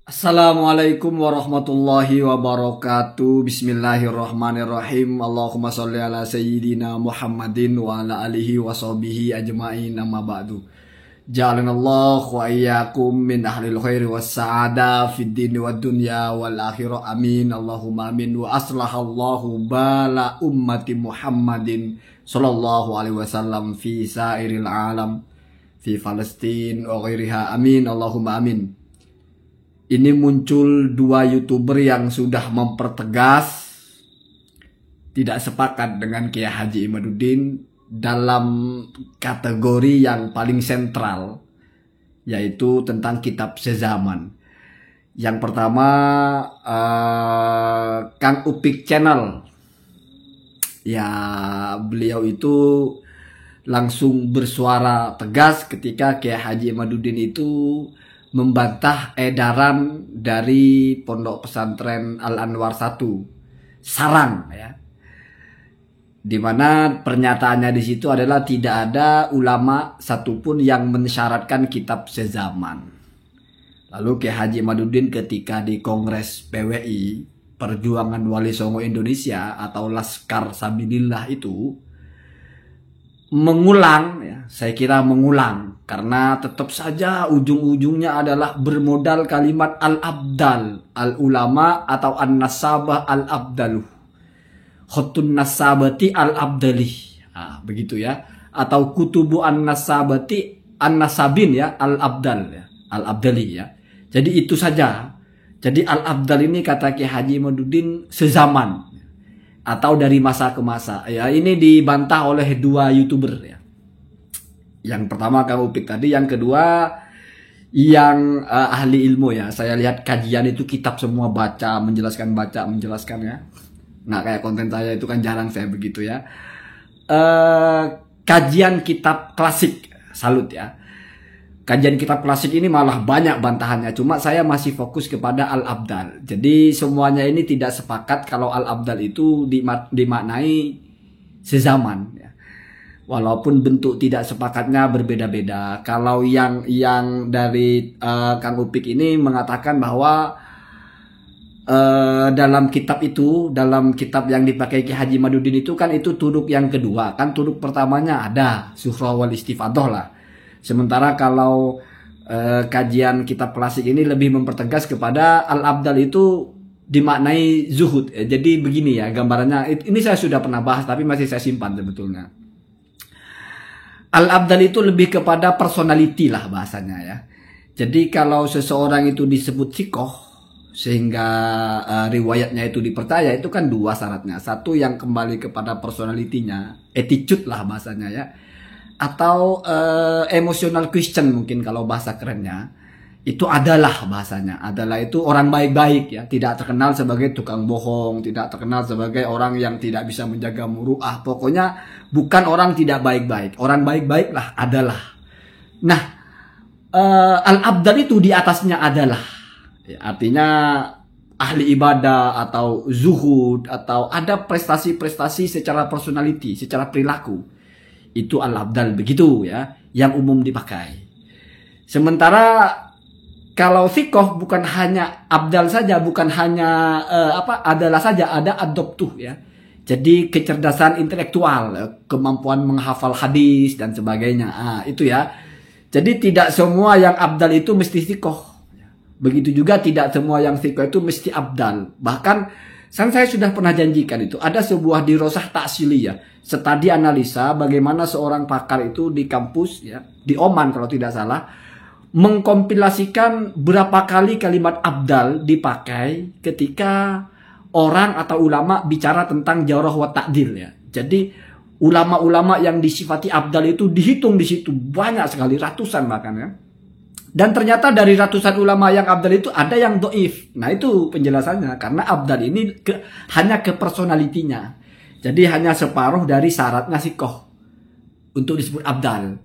Assalamualaikum warahmatullahi wabarakatuh. Bismillahirrahmanirrahim. Allahumma sholli ala sayyidina Muhammadin wa ala alihi wa sahbihi ajma'in, amma ba'du. Ja'alanallahu wa iyyakum min ahlil khairi was sa'ada fid dini wad dunya wal akhirah. Amin. Allahumma amin. Wa aslahallahu bala ummati Muhammadin sallallahu alaihi wasallam fi sairil alam, fi Palestin wa ghairiha. Amin. Allahumma amin. Ini muncul dua YouTuber yang sudah mempertegas tidak sepakat dengan Kiai Haji Imaduddin dalam kategori yang paling sentral, yaitu tentang kitab sezaman. Yang pertama, Kang Upik Channel. Ya, beliau itu langsung bersuara tegas ketika Kiai Haji Imaduddin itu membantah edaran dari Pondok Pesantren Al-Anwar 1 Sarang, ya. Dimana pernyataannya di situ adalah tidak ada ulama satupun yang mensyaratkan kitab sezaman. Lalu Kiai Haji Imaduddin ketika di Kongres PWI Perjuangan Wali Songo Indonesia atau Laskar Sabilillah itu mengulang, ya, saya kira mengulang, karena tetap saja ujung-ujungnya adalah bermodal kalimat al-abdal, al-ulama atau an-nasabah al-abdaluh, khutun nasabati al-abdali, begitu ya, atau kutubu an-nasabati an-nasabin, ya, al-abdal, ya, al-abdali, ya. Jadi itu saja. Jadi al-abdal ini kata Kiai Haji Imaduddin sezaman atau dari masa ke masa, ya. Ini dibantah oleh dua YouTuber, ya. Yang pertama Kang Upik tadi, yang kedua yang ahli ilmu, ya. Saya lihat kajian itu kitab semua, baca menjelaskan ya. Nggak kayak konten saya itu kan jarang saya begitu, ya. Kajian kitab klasik, salut, ya. Kajian kitab klasik ini malah banyak bantahannya. Cuma saya masih fokus kepada Al-Abdal. Jadi semuanya ini tidak sepakat kalau Al-Abdal itu dimaknai sezaman, ya. Walaupun bentuk tidak sepakatnya berbeda-beda. Kalau yang dari Kang Upik ini mengatakan bahwa dalam kitab itu, dalam kitab yang dipakai Kiai Haji Imaduddin itu kan itu turuk yang kedua. Kan turuk pertamanya ada Sufrah wal Istifadah lah. Sementara kalau kajian kitab klasik ini lebih mempertegas kepada Al-Abdal itu dimaknai zuhud. Jadi begini, ya, gambarannya. Ini saya sudah pernah bahas tapi masih saya simpan sebetulnya. Al-Abdal itu lebih kepada personality lah bahasanya, ya. Jadi kalau seseorang itu disebut sikoh sehingga riwayatnya itu dipercaya, itu kan dua syaratnya. Satu yang kembali kepada personalitinya, attitude lah bahasanya, ya. Atau emotional Christian mungkin kalau bahasa kerennya. Itu adalah bahasanya. Adalah itu orang baik-baik, ya. Tidak terkenal sebagai tukang bohong. Tidak terkenal sebagai orang yang tidak bisa menjaga muruah. Pokoknya bukan orang tidak baik-baik. Orang baik-baik lah adalah. Nah, Al-Abdal itu di atasnya adalah. Ya, artinya ahli ibadah atau zuhud. Atau ada prestasi-prestasi secara personality, secara perilaku. Itu Al-Abdal, begitu, ya, yang umum dipakai. Sementara kalau fikoh bukan hanya abdal saja, bukan hanya adalah saja, ada adoptuh, ya. Jadi kecerdasan intelektual, kemampuan menghafal hadis dan sebagainya. Itu, ya. Jadi tidak semua yang abdal itu mesti fikoh. Begitu juga tidak semua yang fikoh itu mesti abdal. Bahkan saya sudah pernah janjikan itu. Ada sebuah dirosah taksiliyah, studi analisa bagaimana seorang pakar itu di kampus, ya, di Oman kalau tidak salah, mengkompilasikan berapa kali kalimat abdal dipakai ketika orang atau ulama bicara tentang jarh wa ta'dil, ya. Jadi ulama-ulama yang disifati abdal itu dihitung di situ banyak sekali, ratusan bahkan, ya. Dan ternyata dari ratusan ulama yang abdal itu ada yang doif. Nah, itu penjelasannya. Karena abdal ini hanya ke personalitinya. Jadi hanya separuh dari syaratnya sikoh untuk disebut abdal.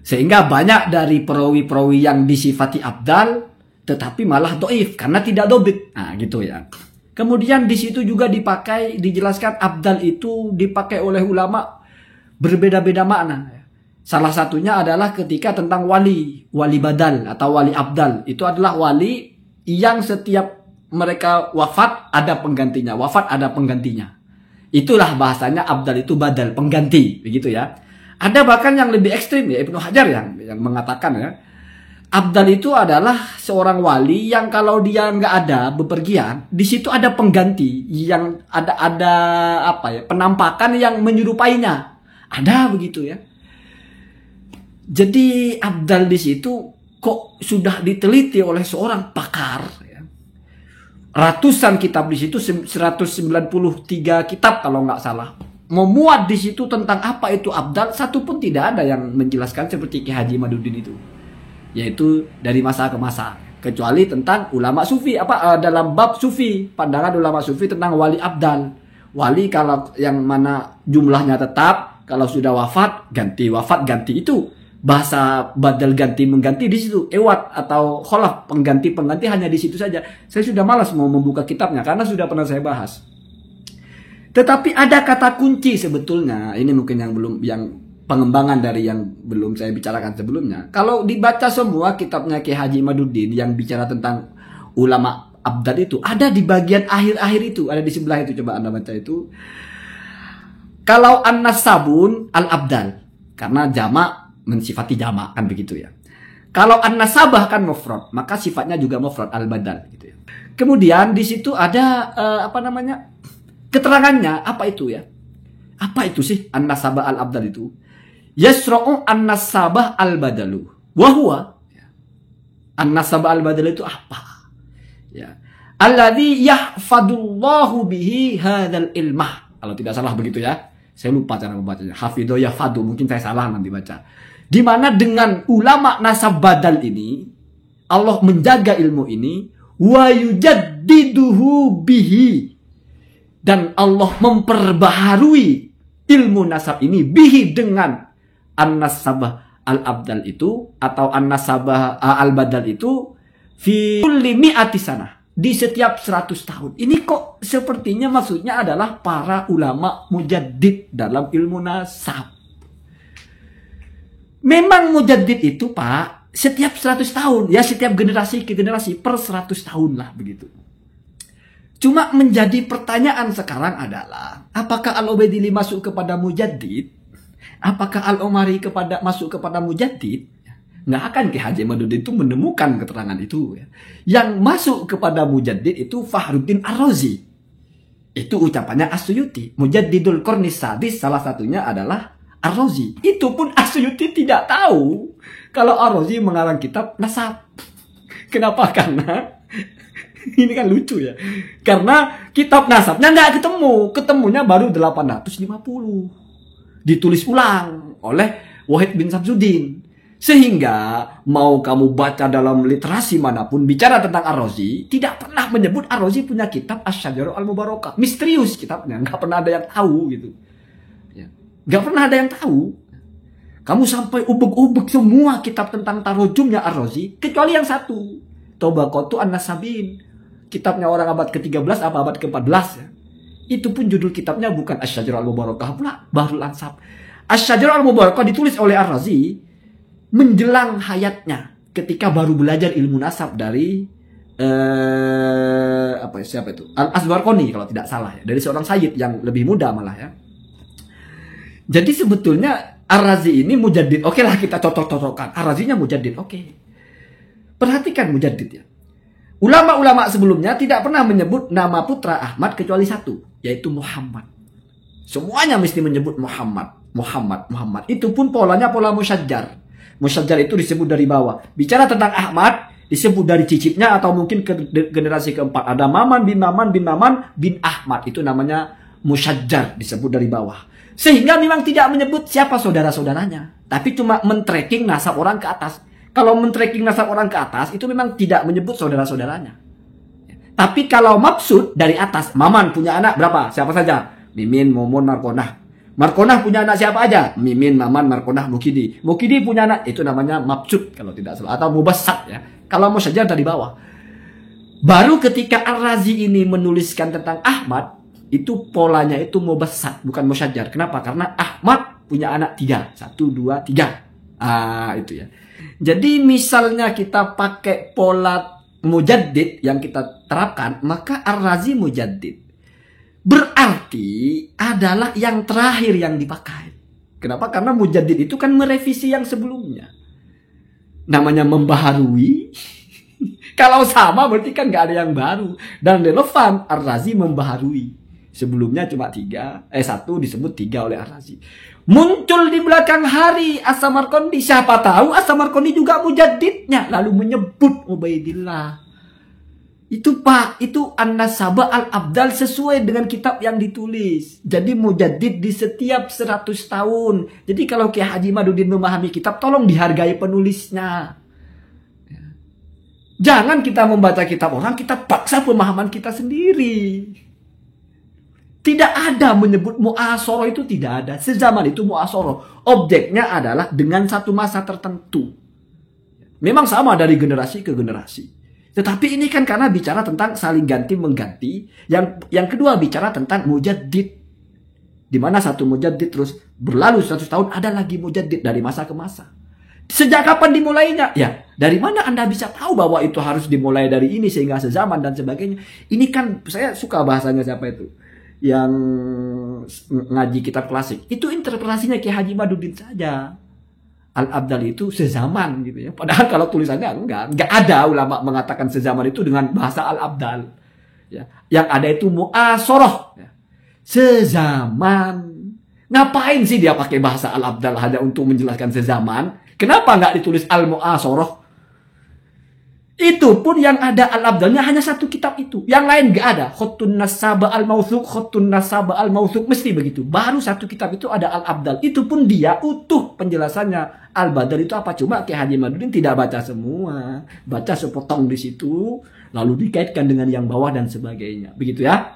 Sehingga banyak dari perawi-perawi yang disifati abdal tetapi malah doif karena tidak dobit. Nah, gitu, ya. Kemudian di situ juga dijelaskan abdal itu dipakai oleh ulama berbeda-beda makna. Salah satunya adalah ketika tentang wali badal atau wali abdal. Itu adalah wali yang setiap mereka wafat ada penggantinya, wafat ada penggantinya. Itulah bahasanya abdal itu badal, pengganti, begitu ya. Ada bahkan yang lebih ekstrim ya, Ibnu Hajar yang mengatakan ya, abdal itu adalah seorang wali yang kalau dia nggak ada bepergian, di situ ada pengganti yang ada apa ya, penampakan yang menyerupainya. Ada begitu ya. Jadi abdal di situ kok sudah diteliti oleh seorang pakar ya. Ratusan kitab di situ, 193 kitab kalau nggak salah, memuat di situ tentang apa itu abdal. Satu pun tidak ada yang menjelaskan seperti Ki Haji Imaduddin itu, yaitu dari masa ke masa, kecuali tentang ulama sufi dalam bab sufi, pandangan ulama sufi tentang wali abdal. Wali kalau yang mana jumlahnya tetap, kalau sudah wafat ganti, itu bahasa badal ganti mengganti di situ, ewat atau kholaf pengganti hanya di situ saja. Saya sudah malas mau membuka kitabnya karena sudah pernah saya bahas. Tetapi ada kata kunci sebetulnya, ini mungkin yang pengembangan dari yang belum saya bicarakan sebelumnya. Kalau dibaca semua kitabnya Ki Haji Imaduddin yang bicara tentang ulama abdal itu, ada di bagian akhir-akhir itu, ada di sebelah itu, coba Anda baca itu. Kalau an-nasabun al-abdal, karena jamak mensifati jamak kan begitu ya. Kalau an-nasabah kan mufrad, maka sifatnya juga mufrad al-badal gitu ya. Kemudian di situ ada keterangannya apa itu ya? Apa itu sih an-nasabah al-abdal itu? Yasra'u an-nasabah al-badalu. Wa huwa an-nasabah al-badal itu apa? Ya. Alladzi yahfadullahu bihi hadzal ilmah. Kalau tidak salah begitu ya. Saya lupa cara membacanya. Hafidho yahfadu, mungkin saya salah nanti baca. Di mana dengan ulama nasab badal ini, Allah menjaga ilmu ini, wa yujaddiduhu bihi, dan Allah memperbaharui ilmu nasab ini bihi dengan an-nasabah al-abdal itu atau an-nasabah al-badal itu fi kulli mi'ati sanah, di setiap 100 tahun. Ini kok sepertinya maksudnya adalah para ulama mujaddid dalam ilmu nasab. Memang mujaddid itu Pak, setiap 100 tahun, ya setiap generasi ke generasi per 100 tahun lah begitu. Cuma menjadi pertanyaan sekarang adalah, apakah Al-Ubaidili masuk kepada mujaddid? Apakah Al-Umari masuk kepada mujaddid? Nggak akan Ki Haji Imaduddin itu menemukan keterangan itu ya. Yang masuk kepada mujaddid itu Fakhruddin Ar-Razi. Itu ucapannya As-Suyuti. Mujaddidul Qarnis Sadis salah satunya adalah Ar-Razi. Itu pun As-Suyuti tidak tahu kalau Ar-Razi mengarang kitab nasab. Kenapa? Karena ini kan lucu ya. Karena kitab nasabnya nggak ketemunya baru 850. Ditulis ulang oleh Wahid bin Samsuddin. Sehingga mau kamu baca dalam literasi manapun bicara tentang Ar-Razi, tidak pernah menyebut Ar-Razi punya kitab Asy-Syajarah Al-Mubarakah. Misterius kitabnya, nggak pernah ada yang tahu gitu. Ya. Nggak pernah ada yang tahu. Kamu sampai ubek-ubek semua kitab tentang tarojumnya Ar-Razi, kecuali yang satu, Tobaqatu An-Nasabin. Kitabnya orang abad ke-13 apa abad ke-14 ya. Itu pun judul kitabnya bukan Asy-Syajarah Al-Mubarakah pula, Bahrul Ansab. Asy-Syajarah Al-Mubarakah ditulis oleh Ar-Razi menjelang hayatnya, ketika baru belajar ilmu nasab dari siapa itu? Al-Asbarqani kalau tidak salah ya, dari seorang sayyid yang lebih muda malah ya. Jadi sebetulnya Ar-Razi ini mujaddid. Oke lah kita cocok-cocokkan. Ar-Razinya mujaddid. Oke. Perhatikan mujaddid ya. Ulama-ulama sebelumnya tidak pernah menyebut nama putra Ahmad kecuali satu, yaitu Muhammad. Semuanya mesti menyebut Muhammad. Itu pun polanya pola musyajjar. Musyajjar itu disebut dari bawah. Bicara tentang Ahmad, disebut dari cicitnya atau mungkin ke generasi keempat. Ada Maman bin Ahmad. Itu namanya musyajjar, disebut dari bawah. Sehingga memang tidak menyebut siapa saudara-saudaranya. Tapi cuma men-tracking nasab orang ke atas. Kalau men-tracking nasab orang ke atas, itu memang tidak menyebut saudara-saudaranya. Tapi kalau maksud dari atas, Maman punya anak berapa? Siapa saja? Mimin, Momon, Markonah. Markonah punya anak siapa aja? Mimin, Maman, Markonah, Mukidi. Mukidi punya anak, itu namanya mabsud kalau tidak salah. Atau mubassat ya. Kalau mau saja dari bawah. Baru ketika Ar-Razi ini menuliskan tentang Ahmad, itu polanya itu mubassat, bukan musyajjar. Kenapa? Karena Ahmad punya anak 3. 1, 2, 3. Itu ya. Jadi misalnya kita pakai pola mujaddid yang kita terapkan, maka Ar-Razi mujaddid. Berarti adalah yang terakhir yang dipakai. Kenapa? Karena mujaddid itu kan merevisi yang sebelumnya. Namanya membaharui. Kalau sama berarti kan nggak ada yang baru. Dan relevan, Ar-Razi membaharui. Sebelumnya cuma 1 disebut 3 oleh Ar-Razi. Muncul di belakang hari As-Samarqandi. Siapa tahu As-Samarqandi juga mujaddidnya. Lalu menyebut Ubaidillah. Itu Pak, itu An-Nasabah Al-Abdal sesuai dengan kitab yang ditulis. Jadi mujaddid di setiap 100 tahun. Jadi kalau Kiai Haji Madudin memahami kitab, tolong dihargai penulisnya. Jangan kita membaca kitab orang, kita paksa pemahaman kita sendiri. Tidak ada menyebut mu'asoroh, itu tidak ada. Sezaman itu mu'asoroh. Objeknya adalah dengan satu masa tertentu. Memang sama dari generasi ke generasi. Tetapi ini kan karena bicara tentang saling ganti mengganti. Yang kedua bicara tentang mujaddid. Di mana satu mujaddid terus berlalu 100 tahun, ada lagi mujaddid dari masa ke masa. Sejak kapan dimulainya? Ya, dari mana Anda bisa tahu bahwa itu harus dimulai dari ini sehingga sezaman dan sebagainya? Ini kan saya suka bahasanya siapa itu? Yang ngaji kitab klasik. Itu interpretasinya Kiai Haji Madudin saja. Al-Abdal itu sezaman gitu ya. Padahal kalau tulisannya enggak ada ulama mengatakan sezaman itu dengan bahasa Al-Abdal. Ya. Yang ada itu mu'asoroh. Ya. Sezaman. Ngapain sih dia pakai bahasa Al-Abdal hanya untuk menjelaskan sezaman? Kenapa nggak ditulis Al-Mu'asoroh? Itu pun yang ada Al-Abdalnya hanya satu kitab itu. Yang lain nggak ada. Khotun Nasaba Al-Mawthuk, Khotun Nasaba Al-Mawthuk. Mesti begitu. Baru satu kitab itu ada Al-Abdal. Itu pun dia utuh penjelasannya. Al-Badal itu apa? Cuma Kiai Haji Madudin tidak baca semua. Baca sepotong di situ. Lalu dikaitkan dengan yang bawah dan sebagainya. Begitu ya.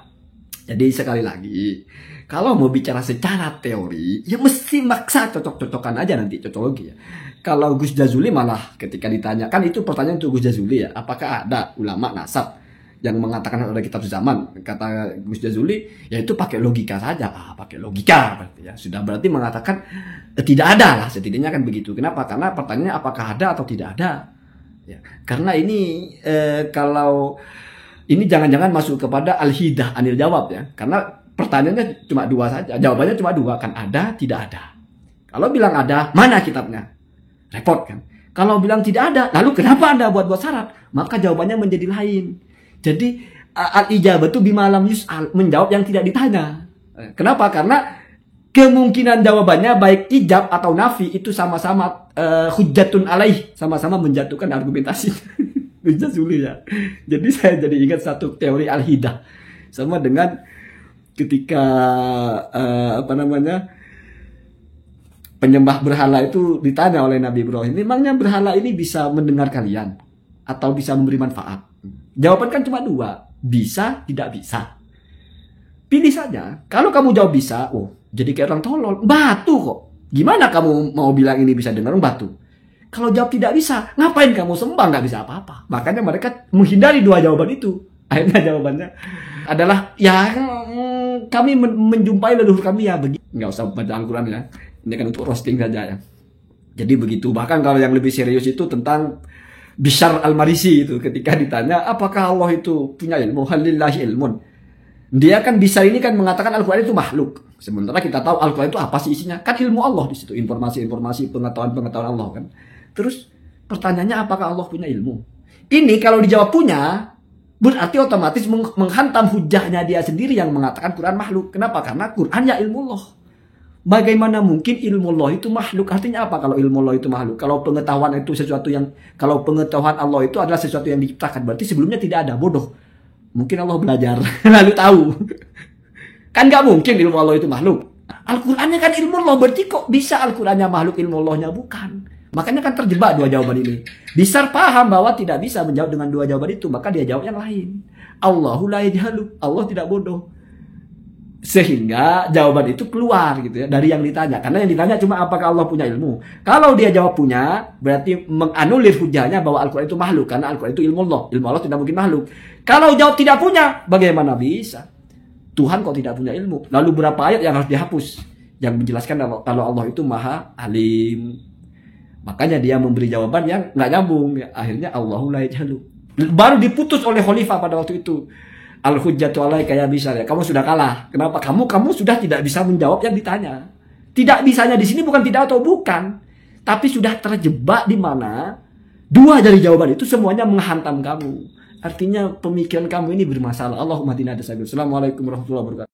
Jadi sekali lagi. Kalau mau bicara secara teori, ya mesti maksa cocok-cocokan aja nanti, cocologi ya. Kalau Gus Jazuli malah ketika ditanya, kan itu pertanyaan untuk Gus Jazuli ya, apakah ada ulama nasab yang mengatakan ada kitab zaman? Kata Gus Jazuli, ya itu pakai logika saja. Pakai logika berarti ya. Sudah berarti mengatakan tidak ada lah, setidaknya kan begitu. Kenapa? Karena pertanyaannya apakah ada atau tidak ada. Ya, karena ini kalau ini jangan-jangan masuk kepada al-hidah anil jawab ya. Karena pertanyaannya cuma 2 saja. Jawabannya cuma 2 kan, ada, tidak ada. Kalau bilang ada, mana kitabnya? Repot kan. Kalau bilang tidak ada, lalu kenapa Anda buat syarat? Maka jawabannya menjadi lain. Jadi al-ijabah itu bimalam yus'al, menjawab yang tidak ditanya. Kenapa? Karena kemungkinan jawabannya baik ijab atau nafi itu sama-sama hujjatun alaih, sama-sama menjatuhkan argumentasi. Bisa sulit ya. Jadi saya jadi ingat satu teori al-hidah. Sama dengan ketika penyembah berhala itu ditanya oleh Nabi Ibrahim, memangnya berhala ini bisa mendengar kalian atau bisa memberi manfaat? Jawaban kan cuma 2, bisa, tidak bisa. Pilih saja. Kalau kamu jawab bisa, jadi kayak orang tolol, batu kok. Gimana kamu mau bilang ini bisa dengar batu? Kalau jawab tidak bisa, ngapain kamu sembah, nggak bisa apa-apa. Makanya mereka menghindari 2 jawaban itu. Akhirnya jawabannya adalah ya kami menjumpai leluhur kami ya begitu. Nggak usah baca Al-Quran ya. Ini kan untuk roasting saja ya. Jadi begitu. Bahkan kalau yang lebih serius itu tentang Bishr al-Marisi itu ketika ditanya apakah Allah itu punya ilmu, halillahi ilmun. Dia kan Bishr ini kan mengatakan Al-Quran itu makhluk. Sementara kita tahu Al-Quran itu apa sih isinya? Kan ilmu Allah di situ, informasi-informasi, pengetahuan-pengetahuan Allah kan. Terus pertanyaannya apakah Allah punya ilmu? Ini kalau dijawab punya, berarti otomatis menghantam hujahnya dia sendiri yang mengatakan Quran makhluk. Kenapa? Karena Quran ya ilmu Allah. Bagaimana mungkin ilmu Allah itu makhluk? Artinya apa kalau ilmu Allah itu makhluk? Kalau pengetahuan itu sesuatu yang, kalau pengetahuan Allah itu adalah sesuatu yang diciptakan, berarti sebelumnya tidak ada, bodoh. Mungkin Allah belajar lalu tahu. Kan nggak mungkin ilmu Allah itu makhluk. Al-Qurannya kan ilmu Allah, berarti kok bisa Al-Qurannya makhluk, ilmu Allahnya bukan? Makanya kan terjebak 2 jawaban ini. Bishr paham bahwa tidak bisa menjawab dengan 2 jawaban itu, maka dia jawab yang lain. Allahu la yajhalu, Allah tidak bodoh. Sehingga jawaban itu keluar gitu ya dari yang ditanya. Karena yang ditanya cuma apakah Allah punya ilmu. Kalau dia jawab punya, berarti menganulir hujahnya bahwa Al-Quran itu makhluk. Karena Al-Quran itu ilmu Allah. Ilmu Allah tidak mungkin makhluk. Kalau jawab tidak punya, bagaimana bisa? Tuhan kok tidak punya ilmu? Lalu berapa ayat yang harus dihapus? Yang menjelaskan kalau Allah itu maha alim. Makanya dia memberi jawaban yang nggak nyambung. Akhirnya Allahu la yajhalu. Baru diputus oleh khalifah pada waktu itu. Al-hujjatu alaika ya Bishr, ya. Kamu sudah kalah. Kenapa? Kamu sudah tidak bisa menjawab yang ditanya. Tidak bisanya di sini bukan tidak atau bukan, tapi sudah terjebak di mana dua dari jawaban itu semuanya menghantam kamu. Artinya pemikiran kamu ini bermasalah. Allahumma hdina. Assalamualaikum warahmatullahi wabarakatuh.